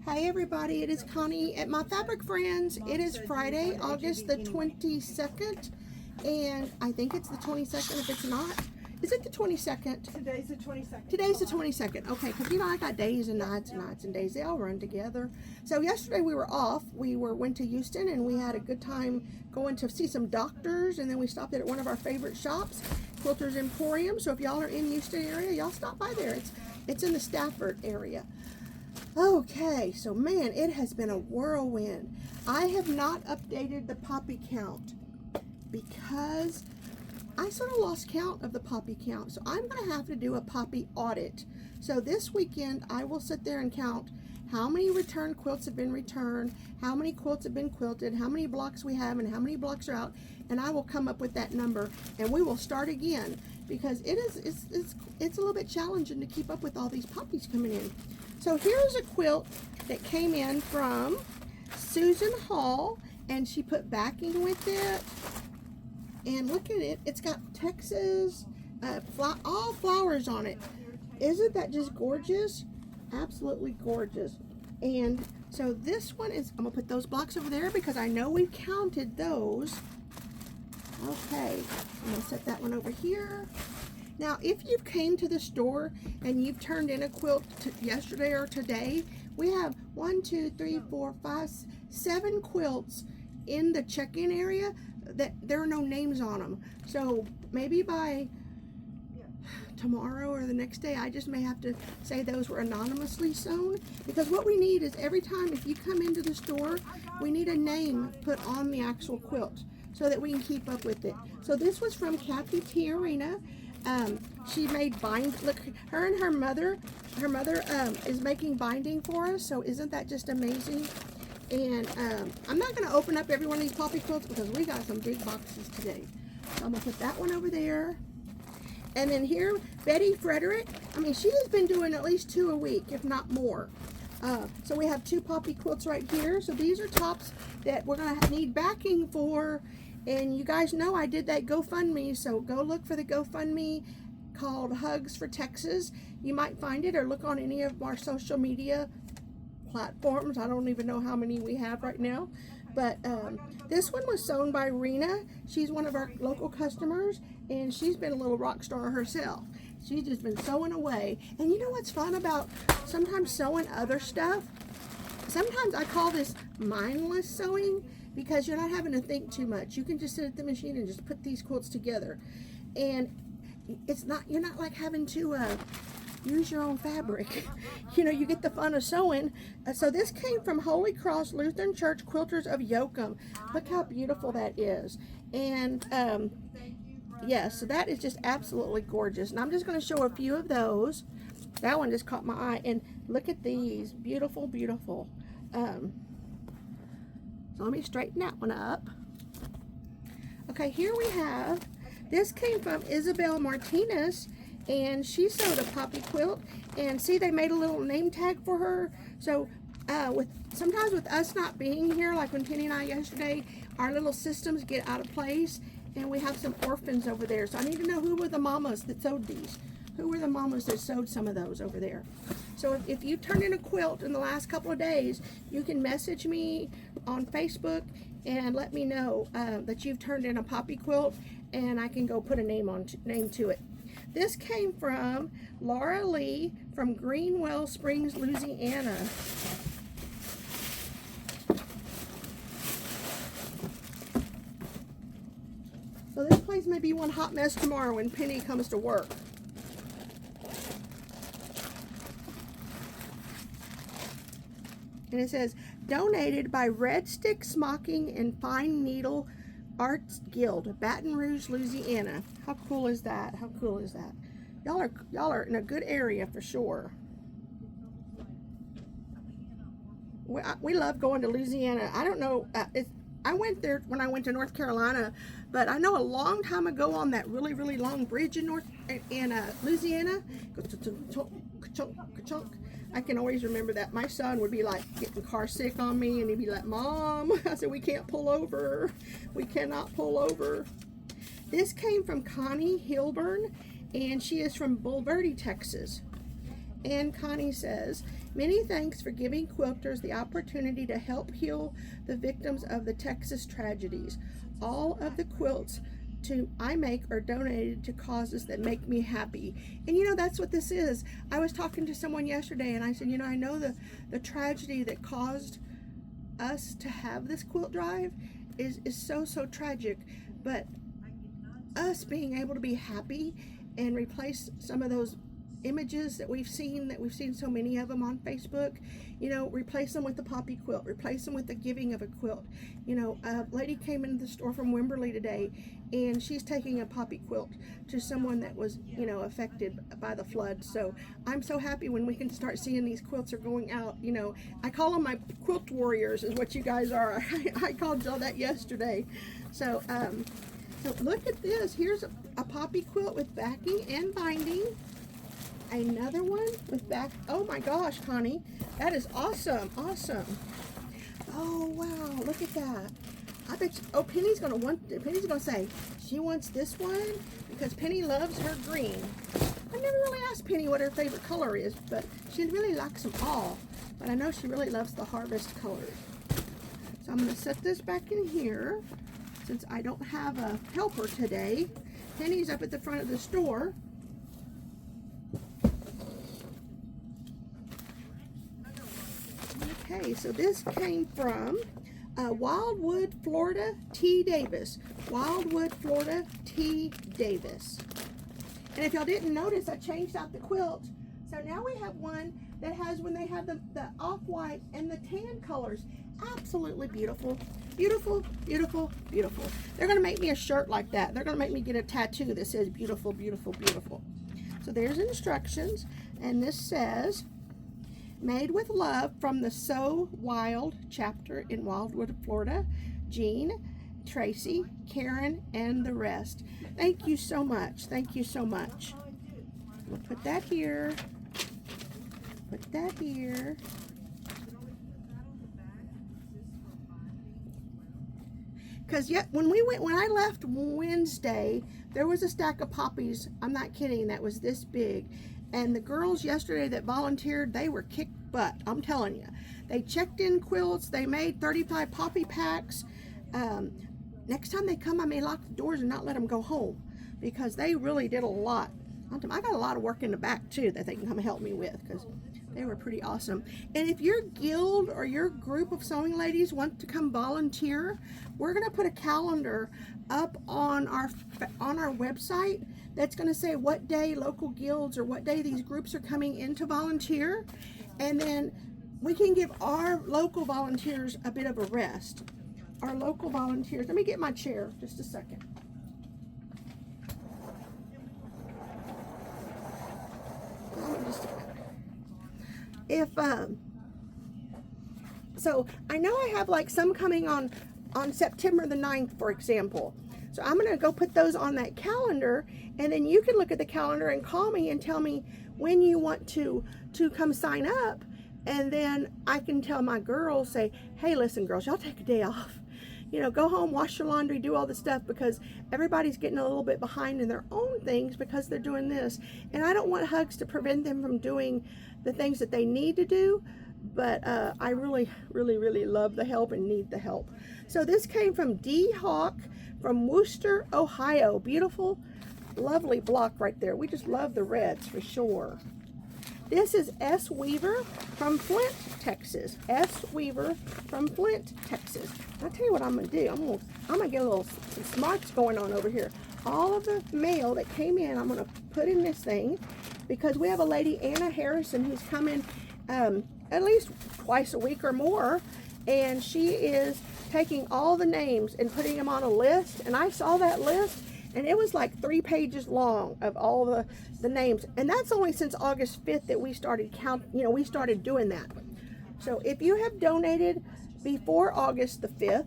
Hi everybody, it is Connie at My Fabric Friends. It is Friday, August the 22nd, and I think it's the 22nd if it's not. Is it the 22nd? Today's the 22nd. Today's the 22nd, okay, because you know I got days and nights and nights and days. They all run together. So yesterday we were off. Went to Houston and we had a good time going to see some doctors, and then we stopped at one of our favorite shops, Quilters Emporium. So if y'all are in Houston area, y'all stop by there. It's in the Stafford area. Okay, so man, it has been a whirlwind. I have not updated the poppy count because I sort of lost count of the poppy count. So I'm going to have to do a poppy audit. So this weekend, I will sit there and count how many return quilts have been returned, how many quilts have been quilted, how many blocks we have, and how many blocks are out. And I will come up with that number, and we will start again because it's a little bit challenging to keep up with all these poppies coming in. So here's a quilt that came in from Susan Hall, and she put backing with it. And look at it. It's got Texas, all flowers on it. Isn't that just gorgeous? Absolutely gorgeous. And so this one is, I'm going to put those blocks over there because I know we've counted those. Okay, I'm going to set that one over here. Now, if you came to the store and you've turned in a quilt yesterday or today, we have 1, 2, 3, 4, 5, 7 quilts in the check-in area that there are no names on them. So maybe by tomorrow or the next day, I just may have to say those were anonymously sewn, because what we need is every time if you come into the store, we need a name put on the actual quilt so that we can keep up with it. So this was from Kathy T. Arena. She made look, her and her mother is making binding for us, so isn't that just amazing? And I'm not going to open up every one of these poppy quilts because we got some big boxes today. So I'm going to put that one over there. And then here, Betty Frederick, I mean, she has been doing at least 2 a week, if not more. So we have 2 poppy quilts right here. So these are tops that we're going to need backing for. And you guys know I did that GoFundMe, so go look for the GoFundMe called Hugs for Texas. You might find it, or look on any of our social media platforms. I don't even know how many we have right now. But this one was sewn by Rena. She's one of our local customers, and she's been a little rock star herself. She's just been sewing away. And you know what's fun about sometimes sewing other stuff? Sometimes I call this mindless sewing, because you're not having to think too much. You can just sit at the machine and just put these quilts together. And you're not like having to use your own fabric. You know, you get the fun of sewing. So this came from Holy Cross Lutheran Church Quilters of Yoakum. Look how beautiful that is. And yes, so that is just absolutely gorgeous. And I'm just going to show a few of those. That one just caught my eye. And look at these. Beautiful, beautiful. So let me straighten that one up. Okay, here we have, this came from Isabel Martinez, and she sewed a poppy quilt. And see, they made a little name tag for her. So sometimes with us not being here, like when Penny and I yesterday, our little systems get out of place, and we have some orphans over there. So I need to know who were the mamas that sewed these. Who were the mamas that sewed some of those over there? So if you turned in a quilt in the last couple of days, you can message me on Facebook and let me know that you've turned in a poppy quilt, and I can go put a name to it. This came from Laura Lee from Greenwell Springs, Louisiana. So this place may be one hot mess tomorrow when Penny comes to work. And it says, donated by Red Stick Smocking and Fine Needle Arts Guild, Baton Rouge, Louisiana. How cool is that? How cool is that? Y'all are in a good area for sure. We love going to Louisiana. I don't know, I went there when I went to North Carolina, but I know a long time ago on that really, really long bridge in Louisiana, I can always remember that. My son would be like getting car sick on me, and he'd be like, Mom, I said, we can't pull over. We cannot pull over. This came from Connie Hilburn, and she is from Bulverde, Texas. And Connie says, Many thanks for giving quilters the opportunity to help heal the victims of the Texas tragedies. All of the quilts I make are donated to causes that make me happy. And you know, that's what this is. I was talking to someone yesterday and I said, you know, I know the tragedy that caused us to have this quilt drive is so tragic, but us being able to be happy and replace some of those images that we've seen so many of them on Facebook, you know, replace them with the poppy quilt, replace them with the giving of a quilt. You know, a lady came into the store from Wimberley today and she's taking a poppy quilt to someone that was, you know, affected by the flood. So I'm so happy when we can start seeing these quilts are going out. You know, I call them my quilt warriors is what you guys are. I called y'all that yesterday. So so look at this. Here's a poppy quilt with backing and binding. Another one with back. Oh my gosh, Connie, that is awesome. Oh wow, look at that. I bet you, oh, Penny's gonna say she wants this one because Penny loves her green. I never really asked Penny what her favorite color is, but she really likes them all. But I know she really loves the harvest colors. So I'm gonna set this back in here since I don't have a helper today. Penny's up at the front of the store. Okay, so this came from Wildwood, Florida, T. Davis. Wildwood, Florida, T. Davis. And if y'all didn't notice, I changed out the quilt. So now we have one that has, when they have the off-white and the tan colors. Absolutely beautiful. Beautiful, beautiful, beautiful. They're going to make me a shirt like that. They're going to make me get a tattoo that says beautiful, beautiful, beautiful. So there's instructions. And this says, made with love from the So Wild chapter in Wildwood, Florida. Jean, Tracy, Karen, and the rest. Thank you so much. Thank you so much. We'll put that here. Put that here. Because yet when I left Wednesday, there was a stack of poppies. I'm not kidding. That was this big. And the girls yesterday that volunteered, they were kicked butt. I'm telling you. They checked in quilts. They made 35 poppy packs. Next time they come, I may lock the doors and not let them go home because they really did a lot. I got a lot of work in the back too that they can come help me with because they were pretty awesome. And if your guild or your group of sewing ladies want to come volunteer, we're going to put a calendar up on our website that's going to say what day local guilds or what day these groups are coming in to volunteer. And then we can give our local volunteers a bit of a rest. Our local volunteers. Let me get my chair just a second. So I know I have like some coming on September the 9th, for example. So I'm going to go put those on that calendar, and then you can look at the calendar and call me and tell me when you want to come sign up. And then I can tell my girls, say, hey, listen, girls, y'all take a day off. You know, go home, wash your laundry, do all the stuff, because everybody's getting a little bit behind in their own things because they're doing this. And I don't want Hugs to prevent them from doing the things that they need to do, but I really, really, really love the help and need the help. So this came from D. Hawk from Wooster, Ohio. Beautiful, lovely block right there. We just love the reds for sure. This is S. Weaver from Flint, Texas. S. Weaver from Flint, Texas. I'll tell you what I'm going to do. I'm gonna get some smarts going on over here. All of the mail that came in, I'm going to put in this thing because we have a lady, Anna Harrison, who's coming at least twice a week or more, and she is taking all the names and putting them on a list. And I saw that list, and it was like 3 pages long of all the names. And that's only since August 5th that we started we started doing that. So if you have donated before August the 5th,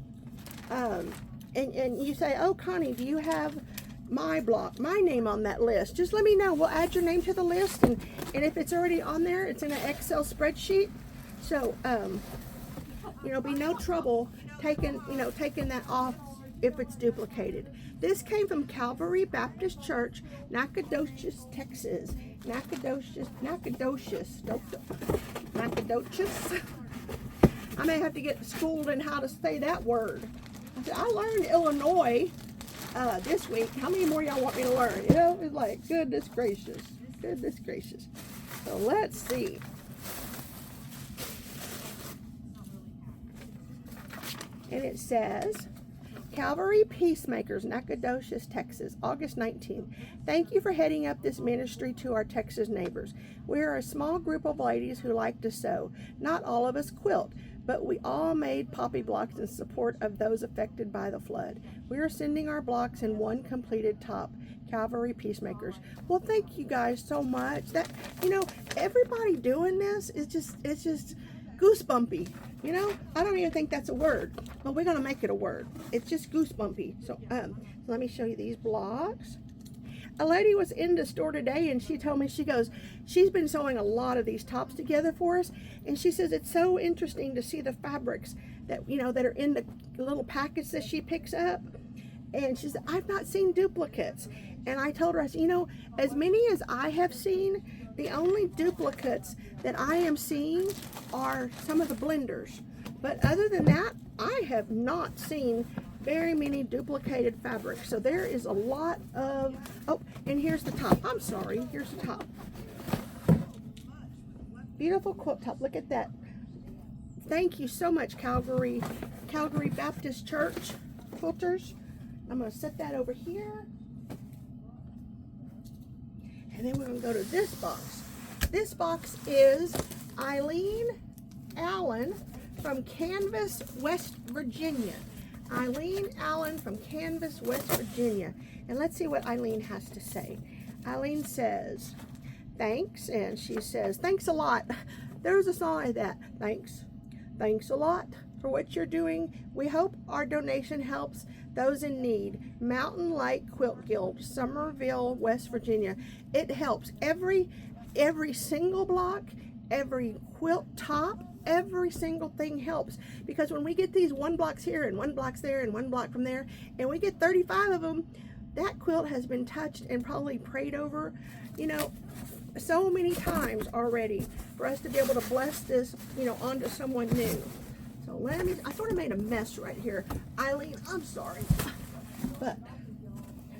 and you say, oh, Connie, do you have my name on that list? Just let me know. We'll add your name to the list. And if it's already on there, it's in an Excel spreadsheet. So, be no trouble taking that off if it's duplicated. This came from Calvary Baptist Church, Nacogdoches, Texas. Nacogdoches. I may have to get schooled in how to say that word. I learned Illinois this week. How many more y'all want me to learn? You know, it's like, goodness gracious. Goodness gracious. So let's see. And it says, Calvary Peacemakers, Nacogdoches, Texas, August 19th. Thank you for heading up this ministry to our Texas neighbors. We are a small group of ladies who like to sew. Not all of us quilt, but we all made poppy blocks in support of those affected by the flood. We are sending our blocks in one completed top. Calvary Peacemakers. Well, thank you guys so much. That, you know, everybody doing this is just, it's just goosebumpy. You know, I don't even think that's a word, but we're gonna make it a word. It's just goosebumpy. So let me show you these blocks. A lady was in the store today and she told me, she goes, she's been sewing a lot of these tops together for us, and she says it's so interesting to see the fabrics that, you know, that are in the little packets that she picks up. And she said, I've not seen duplicates. And I told her, I said, you know, as many as I have seen, the only duplicates that I am seeing are some of the blenders. But other than that, I have not seen very many duplicated fabrics. So there is a lot of, oh, and here's the top. I'm sorry, here's the top. Beautiful quilt top, look at that. Thank you so much, Calvary Baptist Church quilters. I'm gonna set that over here. And then we're gonna go to this box. This box is Eileen Allen from Canvas, West Virginia. Eileen Allen from Canvas, West Virginia. And let's see what Eileen has to say. Eileen says, thanks, and she says, thanks a lot. There's a song like that. Thanks a lot for what you're doing. We hope our donation helps those in need. Mountain Lake Quilt Guild, Somerville, West Virginia. It helps every single block, every quilt top, every single thing helps, because when we get these 1 blocks here and 1 blocks there and 1 block from there, and we get 35 of them, that quilt has been touched and probably prayed over, you know, so many times already for us to be able to bless this, you know, onto someone new. So let me, I sort of made a mess right here. Eileen, I'm sorry. But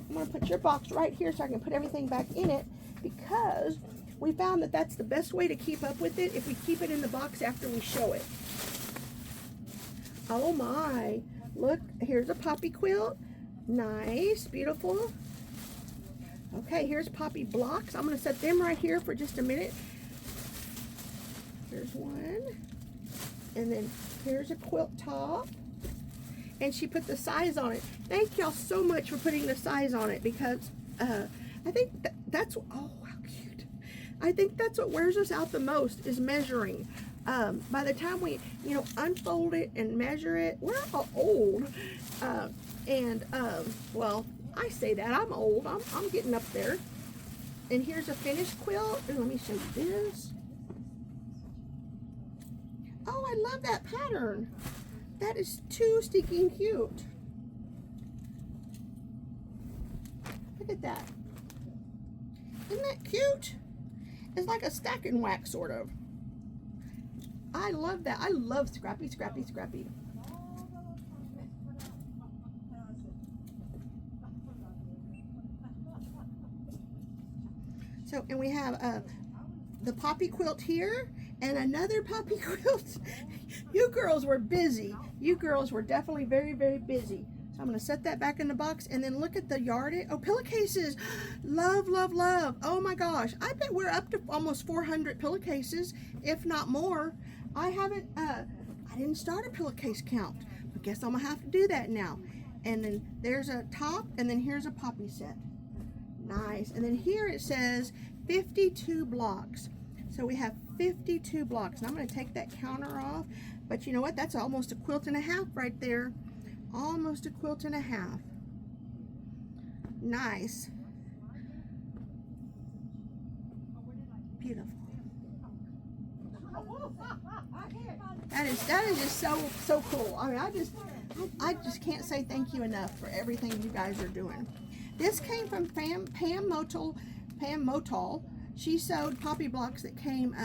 I'm going to put your box right here so I can put everything back in it, because we found that that's the best way to keep up with it, if we keep it in the box after we show it. Oh my, look, here's a poppy quilt. Nice, beautiful. Okay, here's poppy blocks. I'm going to set them right here for just a minute. Here's one. And then here's a quilt top. And she put the size on it. Thank y'all so much for putting the size on it, because I think that's, oh, how cute. I think that's what wears us out the most, is measuring. By the time we, you know, unfold it and measure it, we're all old. Well, I say that, I'm old. I'm getting up there. And here's a finished quilt. And let me show you this. Oh, I love that pattern. That is too stinking cute. Look at that. Isn't that cute? It's like a stack and wax, sort of. I love that. I love scrappy, scrappy, scrappy. So, and we have the poppy quilt here, and another poppy quilt. You girls were busy. You girls were definitely very, very busy. So I'm going to set that back in the box, and then look at the yardage. Oh, pillowcases. Love, love, love. Oh my gosh. I bet we're up to almost 400 pillowcases, if not more. I didn't start a pillowcase count. I guess I'm going to have to do that now. And then there's a top, and then here's a poppy set. Nice. And then here it says 52 blocks. So we have 52 blocks. And I'm going to take that counter off. But you know what? That's almost a quilt and a half right there. Almost a quilt and a half. Nice. Beautiful. That is just so cool. I mean, I just can't say thank you enough for everything you guys are doing. This came from Pam Motal. She sewed poppy blocks that came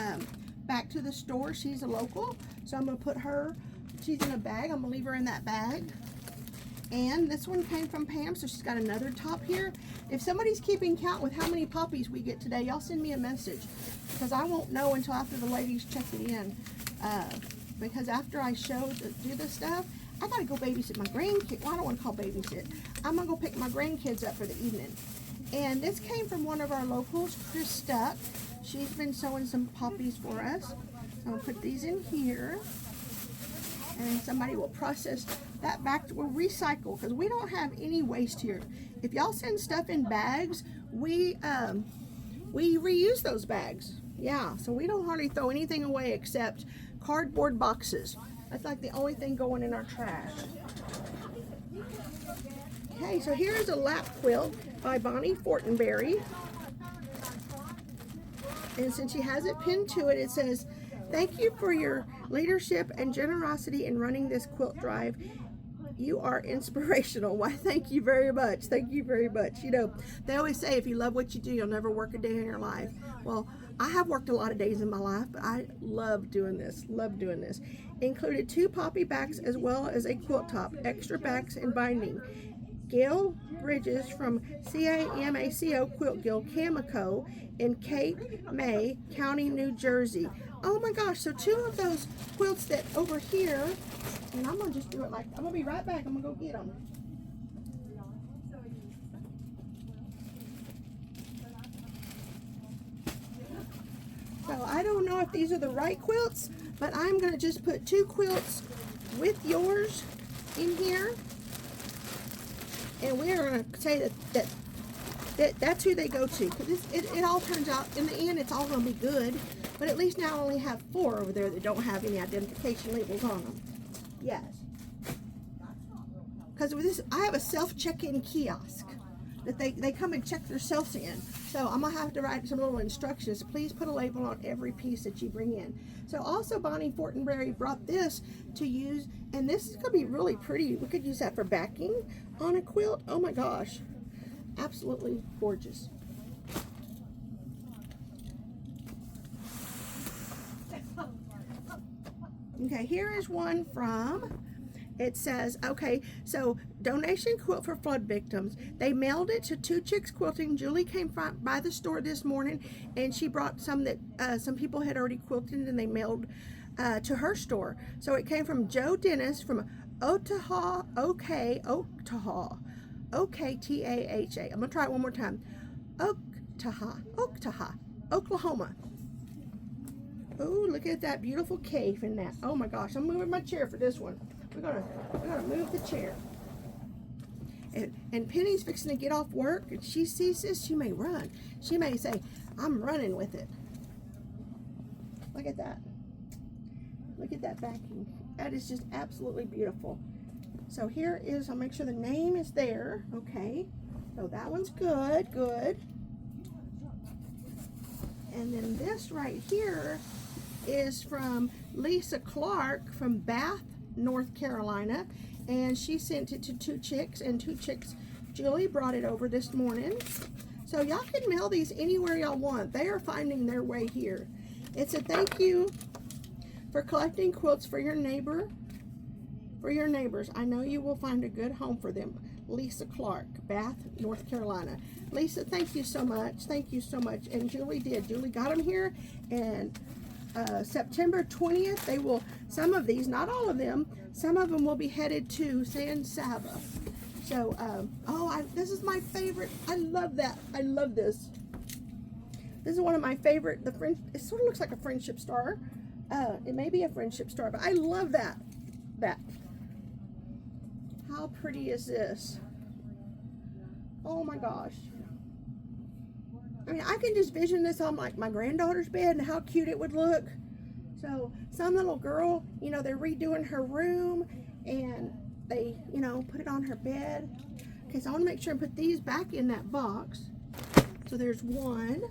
back to the store. She's a local, so I'm going to put her, she's in a bag. I'm going to leave her in that bag. And this one came from Pam, so she's got another top here. If somebody's keeping count with how many poppies we get today, y'all send me a message, because I won't know until after the ladies check it in. Because after I do this stuff, I gotta go babysit my grandkids. Well, I don't want to call babysit. I'm gonna go pick my grandkids up for the evening. And this came from one of our locals, Chris Stuck. She's been sewing some poppies for us. So I'm gonna put these in here, and somebody will process that back. We'll recycle, because we don't have any waste here. If y'all send stuff in bags, we reuse those bags. Yeah, so we don't hardly throw anything away except cardboard boxes. That's like the only thing going in our trash. Okay, so here's a lap quilt by Bonnie Fortenberry. And since she has it pinned to it, it says, "Thank you for your leadership and generosity in running this quilt drive. You are inspirational." Why, thank you very much. Thank you very much. You know, they always say if you love what you do, you'll never work a day in your life. Well, I have worked a lot of days in my life, but I love doing this. Love doing this. Included 2 poppy backs as well as a quilt top, extra backs and binding. Gail Bridges from CAMACO Quilt Guild, Camico in Cape May County, New Jersey. Oh my gosh, so 2 of those quilts that over here, and I'm gonna just do it like, I'm gonna be right back. I'm gonna go get them. So I don't know if these are the right quilts, but I'm gonna just put 2 quilts with yours in here. And we're gonna say that's who they go to. Because it all turns out, in the end, it's all gonna be good. But at least now I only have 4 over there that don't have any identification labels on them. Yes. Because with this, I have a self-check-in kiosk that they come and check themselves in. So I'm gonna have to write some little instructions. Please put a label on every piece that you bring in. So also Bonnie Fortenberry brought this to use, and this is gonna be really pretty. We could use that for backing on a quilt. Oh my gosh, absolutely gorgeous. Okay, here is one from, it says, okay, so donation quilt for flood victims. They mailed it to Two Chicks Quilting. Julie came by the store this morning, and she brought some that some people had already quilted, and they mailed to her store. So it came from Joe Dennis from Otaha, Oktaha, O-K-T-A-H-A. I'm gonna try it one more time. Oktaha, Oklahoma. Oh, look at that beautiful cave in that. Oh my gosh, I'm moving my chair for this one. We're gonna move the chair. And Penny's fixing to get off work, and she sees this, she may run. She may say, "I'm running with it." Look at that. Look at that backing. That is just absolutely beautiful. So here is, I'll make sure the name is there. Okay. So that one's good, good. And then this right here is from Lisa Clark from Bath, North Carolina, and she sent it to Two Chicks, and Two Chicks, Julie brought it over this morning. So y'all can mail these anywhere y'all want. They are finding their way here. It's a thank you for collecting quilts for your neighbors. I know you will find a good home for them. Lisa Clark, Bath, North Carolina. Lisa, thank you so much. Thank you so much. And Julie did. Julie got them here, and September 20th, they will, some of these, not all of them, some of them will be headed to San Saba. So, this is my favorite. I love that. I love this. This is one of my favorite. It sort of looks like a friendship star. It may be a friendship star, but I love that. How pretty is this? Oh my gosh. I mean, I can just vision this on like my granddaughter's bed and how cute it would look. So some little girl, you know, they're redoing her room, and they, you know, put it on her bed. Okay, so I want to make sure and put these back in that box. So there's one.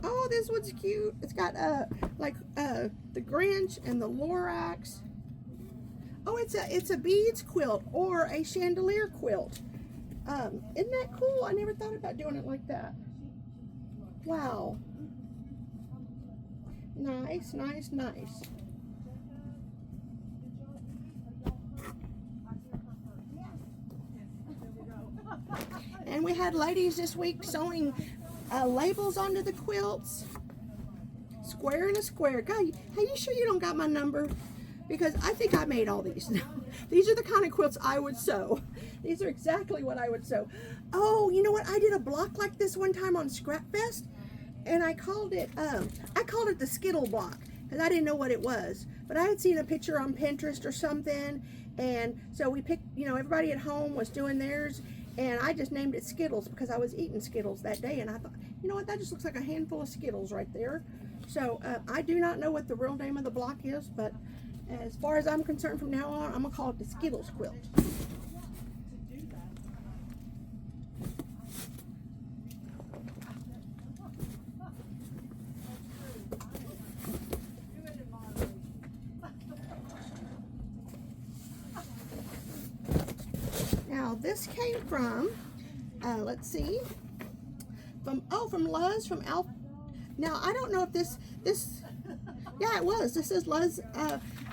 Oh, this one's cute. It's got the Grinch and the Lorax. Oh, it's a beads quilt or a chandelier quilt. Isn't that cool? I never thought about doing it like that. Wow. Nice, nice, nice. And we had ladies this week sewing labels onto the quilts. Square and a square. God, hey, you sure you don't got my number? Because I think I made all these. These are the kind of quilts I would sew. These are exactly what I would sew. Oh, you know what? I did a block like this one time on Scrap Fest, and I called it the Skittle block because I didn't know what it was. But I had seen a picture on Pinterest or something, and so we picked. You know, everybody at home was doing theirs, and I just named it Skittles because I was eating Skittles that day, and I thought, you know what? That just looks like a handful of Skittles right there. So I do not know what the real name of the block is, but as far as I'm concerned, from now on, I'm gonna call it the Skittles quilt. Now this came from, let's see, from Luz, from Alpha. Now I don't know if this, yeah, it was. This is Luz.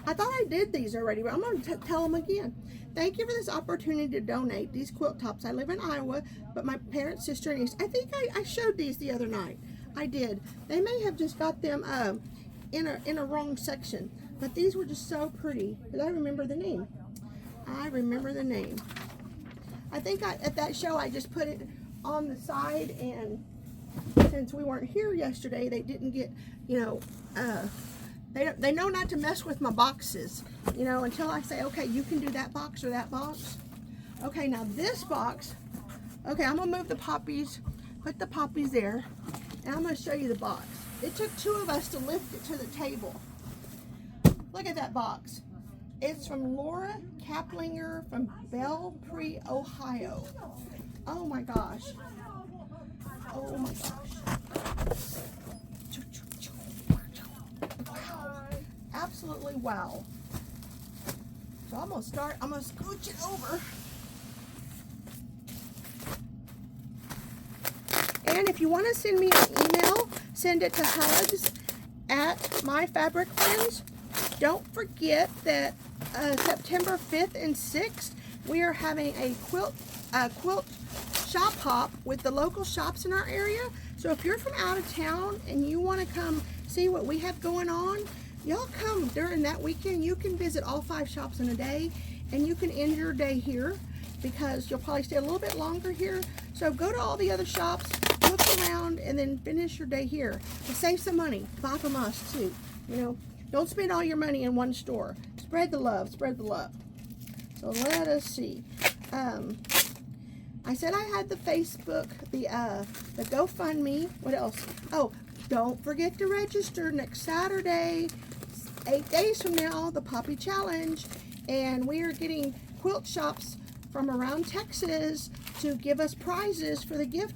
I thought I did these already, but I'm going to tell them again. Thank you for this opportunity to donate these quilt tops. I live in Iowa, but my parents, sister, and niece. I think I showed these the other night. I did. They may have just got them in a wrong section, but these were just so pretty. Because I remember the name. I remember the name. I think at that show I just put it on the side, and since we weren't here yesterday, they didn't get, you know, they know not to mess with my boxes, you know, until I say, okay, you can do that box or that box. Okay, now this box, okay, I'm gonna move the poppies, put the poppies there, and I'm gonna show you the box. It took two of us to lift it to the table. Look at that box. It's from Laura Kaplinger from Belpre, Ohio. Oh my gosh. Oh my gosh. Absolutely wow. So I'm gonna scooch it over. And if you want to send me an email, send it to hugs@myfabricfriends. Don't forget that September 5th and 6th, we are having a quilt shop hop with the local shops in our area. So if you're from out of town and you want to come see what we have going on, y'all come during that weekend. You can visit all 5 shops in a day, and you can end your day here because you'll probably stay a little bit longer here. So go to all the other shops, look around, and then finish your day here. And save some money. Buy from us too. You know, don't spend all your money in one store. Spread the love. Spread the love. So let us see. I said I had the Facebook, the GoFundMe. What else? Oh, don't forget to register next Saturday, 8 days from now, the Poppy Challenge. And we are getting quilt shops from around Texas to give us prizes for the gift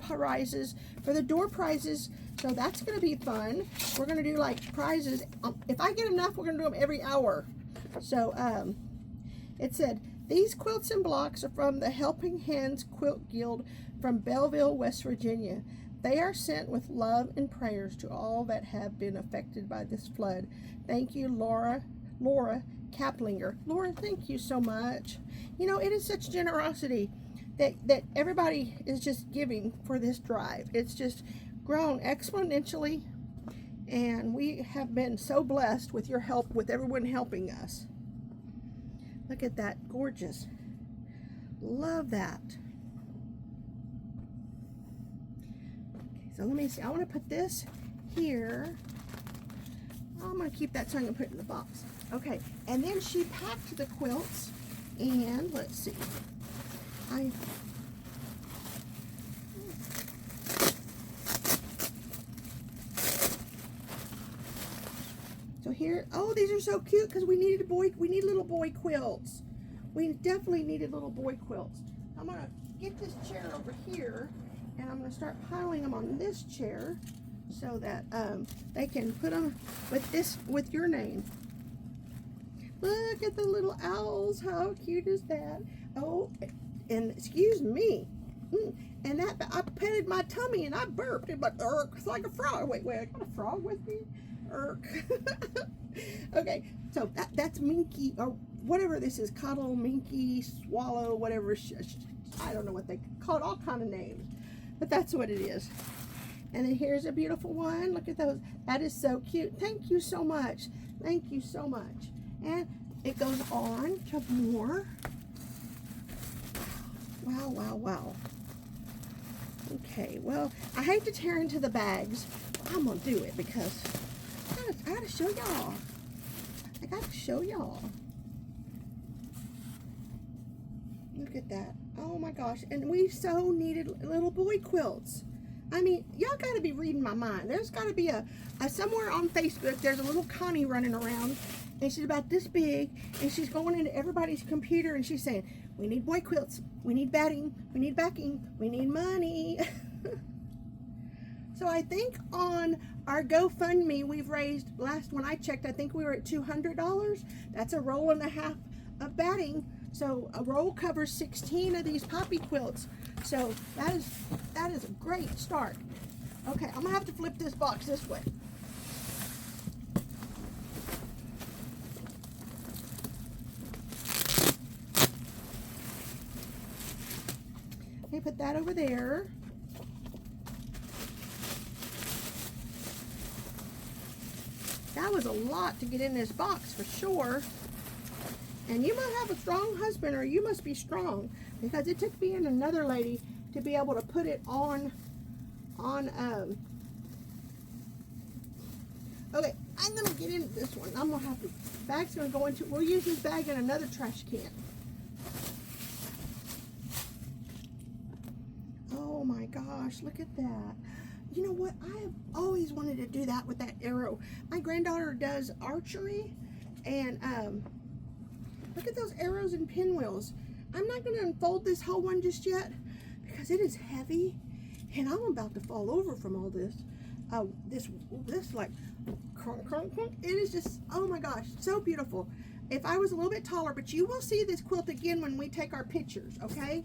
prizes, for the door prizes. So that's going to be fun. We're going to do like prizes. If I get enough, we're going to do them every hour. So it said, these quilts and blocks are from the Helping Hands Quilt Guild from Belleville, West Virginia. They are sent with love and prayers to all that have been affected by this flood. Thank you, Laura Kaplinger. Laura, thank you so much. You know, it is such generosity that everybody is just giving for this drive. It's just grown exponentially, and we have been so blessed with your help, with everyone helping us. Look at that, gorgeous. Love that. Okay, so let me see. I want to put this here. I'm going to keep that so I can put it in the box. Okay, and then she packed the quilts, and let's see. So here, oh, these are so cute because we need little boy quilts. We definitely needed little boy quilts. I'm gonna get this chair over here, and I'm gonna start piling them on this chair so that they can put them with your name. Look at the little owls. How cute is that? Oh, and excuse me. And that I petted my tummy and I burped and but it's like a frog. Wait, I got a frog with me? Okay, so that's Minky or whatever this is. Cuddle, Minky, Swallow, whatever. I don't know what they call it. All kind of names, but that's what it is. And then here's a beautiful one. Look at those. That is so cute. Thank you so much. Thank you so much. And it goes on to more. Wow, wow, wow. Okay, well, I hate to tear into the bags. But I'm going to do it because I got to show y'all. I got to show y'all. Look at that. Oh my gosh. And we so needed little boy quilts. I mean, y'all got to be reading my mind. There's got to be a somewhere on Facebook, there's a little Connie running around, and she's about this big, and she's going into everybody's computer, and she's saying, we need boy quilts, we need batting, we need backing, we need money. So I think on our GoFundMe, we've raised, last when I checked, I think we were at $200. That's a roll and a half of batting. So a roll covers 16 of these poppy quilts. So that is a great start. Okay, I'm gonna have to flip this box this way. Let me put that over there. That was a lot to get in this box for sure. And you must have a strong husband, or you must be strong, because it took me and another lady to be able to put it on okay, I'm gonna get into this one. I'm gonna have to, bag's gonna go into, we'll use this bag in another trash can. Oh my gosh, look at that. You know what, I have always wanted to do that with that arrow. My granddaughter does archery, and look at those arrows and pinwheels. I'm not going to unfold this whole one just yet because it is heavy and I'm about to fall over from all this. This like, crunk, crunk, crunk. It is just, oh my gosh, so beautiful. If I was a little bit taller, but you will see this quilt again when we take our pictures, okay?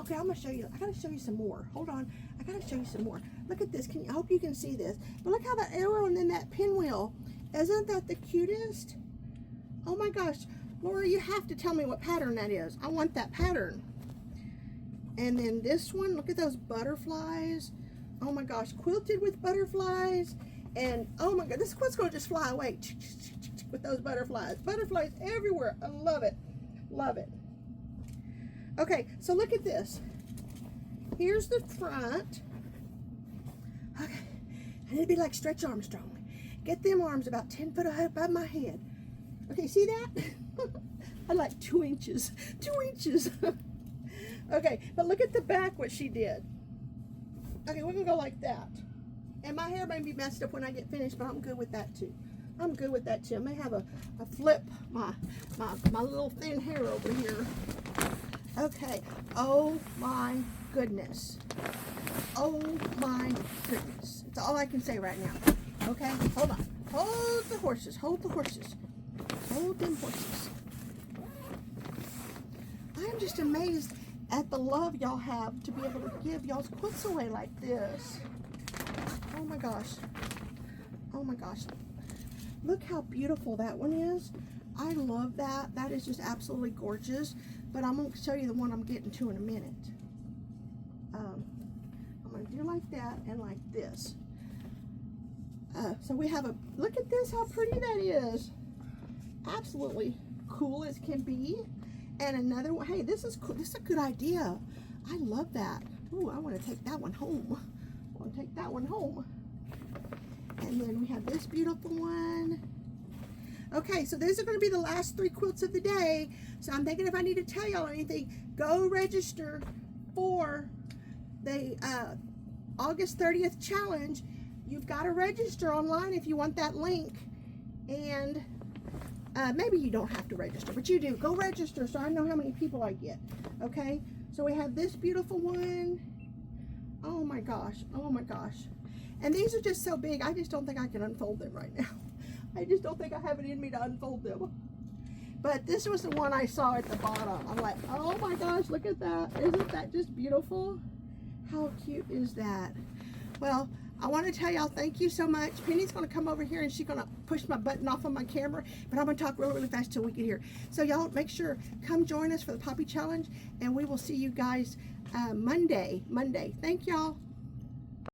Okay, I'm going to show you. I got to show you some more. Hold on. I got to show you some more. Look at this. I hope you can see this. But look how that arrow and then that pinwheel. Isn't that the cutest? Oh my gosh, Laura, you have to tell me what pattern that is. I want that pattern. And then this one, look at those butterflies. Oh my gosh, quilted with butterflies. And oh my god, this quilt's gonna just fly away with those butterflies. Butterflies everywhere. I love it. Love it. Okay, so look at this. Here's the front. Okay, and it'd be like Stretch Armstrong. Get them arms about 10 foot above my head. Okay, see that? I like 2 inches. 2 inches. Okay, but look at the back, what she did. Okay, we're gonna go like that. And my hair may be messed up when I get finished, but I'm good with that too. I'm good with that too. I may have a flip my little thin hair over here. Okay. Oh my goodness. Oh my goodness. That's all I can say right now. Okay, hold on. Hold the horses. Hold the horses. Hold them horses. I am just amazed at the love y'all have to be able to give y'all's quilts away like this. Oh my gosh. Oh my gosh. Look how beautiful that one is. I love that. That is just absolutely gorgeous. But I'm going to show you the one I'm getting to in a minute. I'm going to do like that and like this. So we have a, look at this, how pretty that is. Absolutely cool as can be. And another one, hey, this is cool. This is a good idea. I love that. Ooh, I want to take that one home. I want to take that one home. And then we have this beautiful one. Okay, so these are going to be the last 3 quilts of the day. So I'm thinking if I need to tell y'all anything, go register for the August 30th challenge. You've got to register online if you want that link. And maybe you don't have to register, but you do. Go register so I know how many people I get. Okay, so we have this beautiful one. Oh my gosh. Oh my gosh. And these are just so big, I just don't think I can unfold them right now. I just don't think I have it in me to unfold them. But this was the one I saw at the bottom. I'm like, oh my gosh, look at that. Isn't that just beautiful? How cute is that? Well, I want to tell y'all thank you so much. Penny's going to come over here and she's going to push my button off on my camera, but I'm going to talk really, really fast till we get here. So y'all make sure, come join us for the Poppy Challenge, and we will see you guys Monday. Thank y'all.